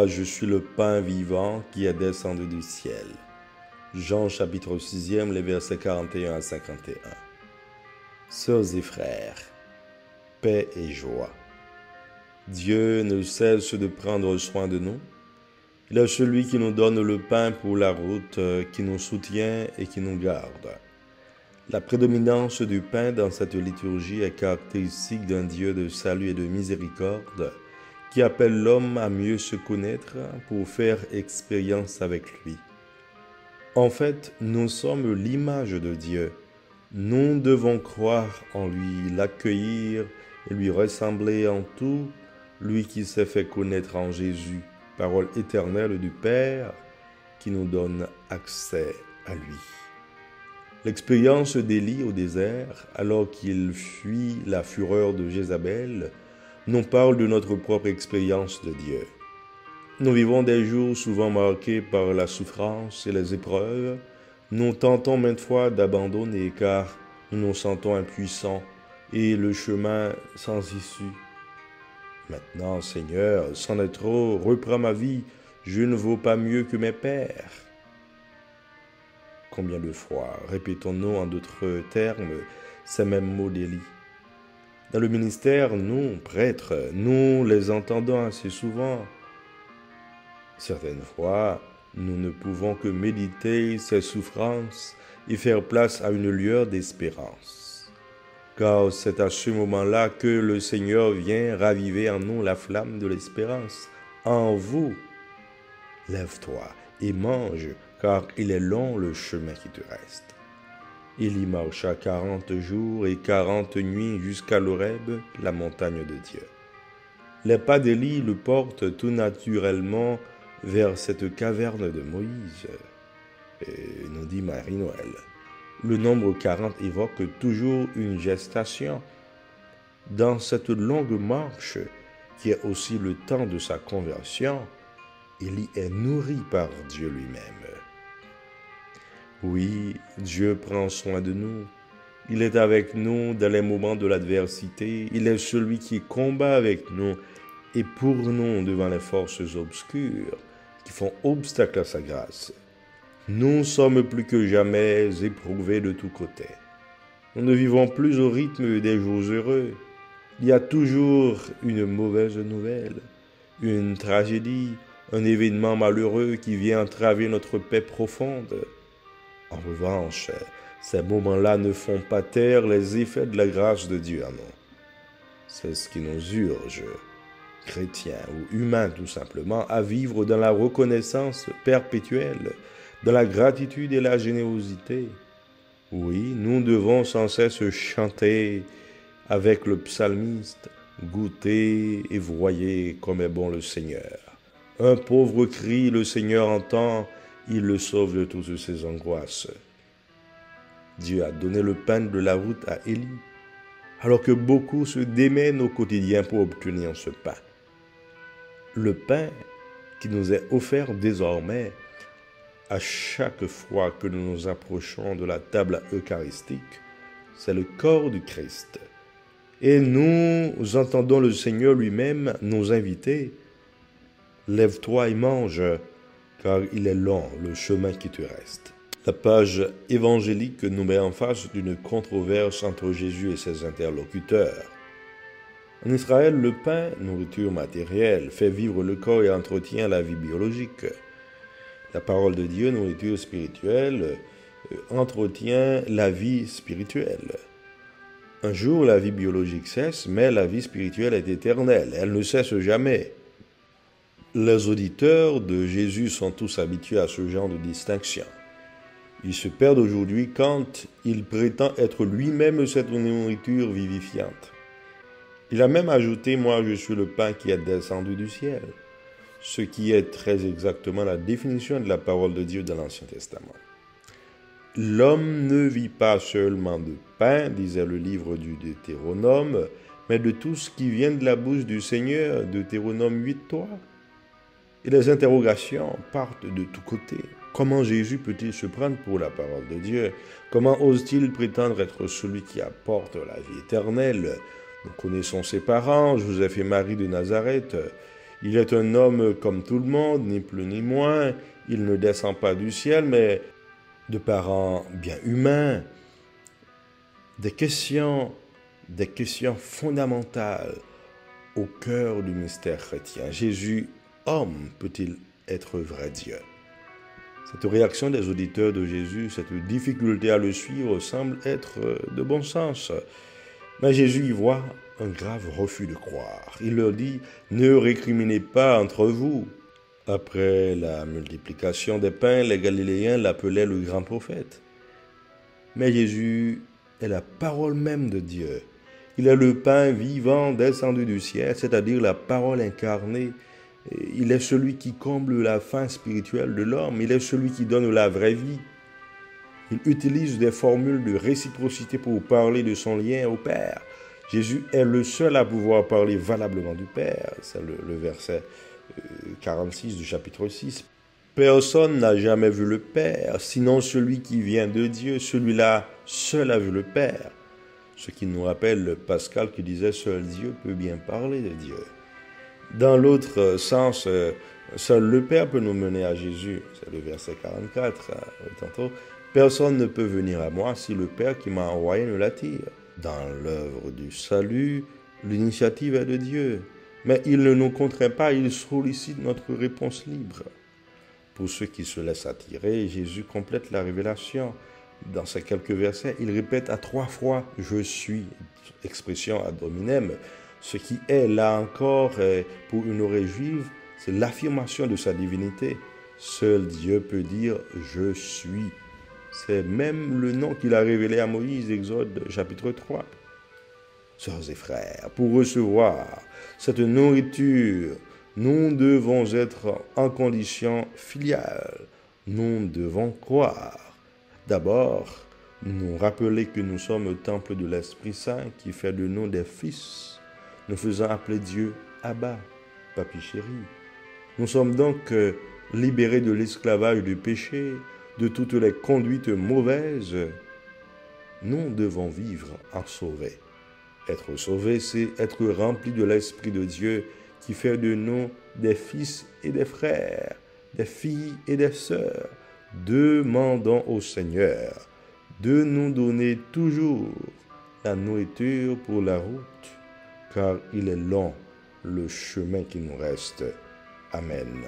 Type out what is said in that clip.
Moi, je suis le pain vivant qui est descendu du ciel. Jean chapitre 6, les versets 41 à 51. Sœurs et frères, paix et joie. Dieu ne cesse de prendre soin de nous. Il est celui qui nous donne le pain pour la route, qui nous soutient et qui nous garde. La prédominance du pain dans cette liturgie est caractéristique d'un Dieu de salut et de miséricorde qui appelle l'homme à mieux se connaître pour faire expérience avec lui. En fait, nous sommes l'image de Dieu. Nous devons croire en lui, l'accueillir et lui ressembler en tout, lui qui s'est fait connaître en Jésus, parole éternelle du Père qui nous donne accès à lui. L'expérience d'Élie au désert, alors qu'il fuit la fureur de Jézabel, nous parle de notre propre expérience de Dieu. Nous vivons des jours souvent marqués par la souffrance et les épreuves. Nous tentons maintes fois d'abandonner car nous nous sentons impuissants et le chemin sans issue. Maintenant, Seigneur, c'en est trop, reprends ma vie, je ne vaux pas mieux que mes pères. Combien de fois répétons-nous en d'autres termes ces mêmes mots d'Élie? Dans le ministère, nous, prêtres, nous les entendons assez souvent. Certaines fois, nous ne pouvons que méditer ces souffrances et faire place à une lueur d'espérance. Car c'est à ce moment-là que le Seigneur vient raviver en nous la flamme de l'espérance. En vous, lève-toi et mange, car il est long le chemin qui te reste. Il y marcha 40 jours et 40 nuits jusqu'à l'Horeb, la montagne de Dieu. Les pas d'Élie le portent tout naturellement vers cette caverne de Moïse. Et nous dit Marie-Noël. Le nombre 40 évoque toujours une gestation. Dans cette longue marche, qui est aussi le temps de sa conversion, Élie est nourri par Dieu lui-même. Oui, Dieu prend soin de nous. Il est avec nous dans les moments de l'adversité. Il est celui qui combat avec nous et pour nous devant les forces obscures qui font obstacle à sa grâce. Nous sommes plus que jamais éprouvés de tous côtés. Nous ne vivons plus au rythme des jours heureux. Il y a toujours une mauvaise nouvelle, une tragédie, un événement malheureux qui vient entraver notre paix profonde. En revanche, ces moments-là ne font pas taire les effets de la grâce de Dieu à nous. C'est ce qui nous urge, chrétiens ou humains tout simplement, à vivre dans la reconnaissance perpétuelle, dans la gratitude et la générosité. Oui, nous devons sans cesse chanter avec le psalmiste, goûter et voyez comme est bon le Seigneur. Un pauvre cri, le Seigneur entend, il le sauve de toutes ses angoisses. Dieu a donné le pain de la route à Élie, alors que beaucoup se démènent au quotidien pour obtenir ce pain. Le pain qui nous est offert désormais à chaque fois que nous nous approchons de la table eucharistique, c'est le corps du Christ. Et nous entendons le Seigneur lui-même nous inviter. Lève-toi et mange, car il est long le chemin qui te reste. La page évangélique nous met en face d'une controverse entre Jésus et ses interlocuteurs. En Israël, le pain, nourriture matérielle, fait vivre le corps et entretient la vie biologique. La parole de Dieu, nourriture spirituelle, entretient la vie spirituelle. Un jour, la vie biologique cesse, mais la vie spirituelle est éternelle. Elle ne cesse jamais. Les auditeurs de Jésus sont tous habitués à ce genre de distinction. Ils se perdent aujourd'hui quand il prétend être lui-même cette nourriture vivifiante. Il a même ajouté « Moi, je suis le pain qui est descendu du ciel », ce qui est très exactement la définition de la parole de Dieu dans l'Ancien Testament. L'homme ne vit pas seulement de pain, disait le livre du Deutéronome, mais de tout ce qui vient de la bouche du Seigneur, Deutéronome 8:3. Et les interrogations partent de tous côtés. Comment Jésus peut-il se prendre pour la parole de Dieu? Comment ose-t-il prétendre être celui qui apporte la vie éternelle? Nous connaissons ses parents, Joseph et Marie de Nazareth. Il est un homme comme tout le monde, ni plus ni moins. Il ne descend pas du ciel, mais de parents bien humains. Des questions fondamentales au cœur du mystère chrétien. Jésus, homme, peut-il être vrai Dieu? Cette réaction des auditeurs de Jésus, cette difficulté à le suivre semble être de bon sens. Mais Jésus y voit un grave refus de croire. Il leur dit, ne récriminez pas entre vous. Après la multiplication des pains, les Galiléens l'appelaient le grand prophète. Mais Jésus est la parole même de Dieu. Il est le pain vivant descendu du ciel, c'est-à-dire la parole incarnée. Il est celui qui comble la faim spirituelle de l'homme. Il est celui qui donne la vraie vie. Il utilise des formules de réciprocité pour parler de son lien au Père. Jésus est le seul à pouvoir parler valablement du Père. C'est le verset 46 du chapitre 6. Personne n'a jamais vu le Père, sinon celui qui vient de Dieu. Celui-là seul a vu le Père. Ce qui nous rappelle Pascal qui disait « Seul Dieu peut bien parler de Dieu ». Dans l'autre sens, seul le Père peut nous mener à Jésus. C'est le verset 44. Tantôt, personne ne peut venir à moi si le Père qui m'a envoyé ne l'attire. Dans l'œuvre du salut, l'initiative est de Dieu. Mais il ne nous contraint pas, il sollicite notre réponse libre. Pour ceux qui se laissent attirer, Jésus complète la révélation. Dans ces quelques versets, il répète à 3 fois « Je suis », expression ad hominem. Ce qui est, là encore, pour une oreille juive, c'est l'affirmation de sa divinité. Seul Dieu peut dire « Je suis ». C'est même le nom qu'il a révélé à Moïse, Exode chapitre 3. Sœurs et frères, pour recevoir cette nourriture, nous devons être en condition filiale. Nous devons croire. D'abord, nous rappeler que nous sommes le temple de l'Esprit Saint qui fait de nous des fils, nous faisant appeler Dieu Abba, Papi chéri. Nous sommes donc libérés de l'esclavage du péché, de toutes les conduites mauvaises. Nous devons vivre en sauvés. Être sauvé, c'est être rempli de l'Esprit de Dieu qui fait de nous des fils et des frères, des filles et des sœurs. Demandons au Seigneur de nous donner toujours la nourriture pour la route, car il est long le chemin qui nous reste. Amen.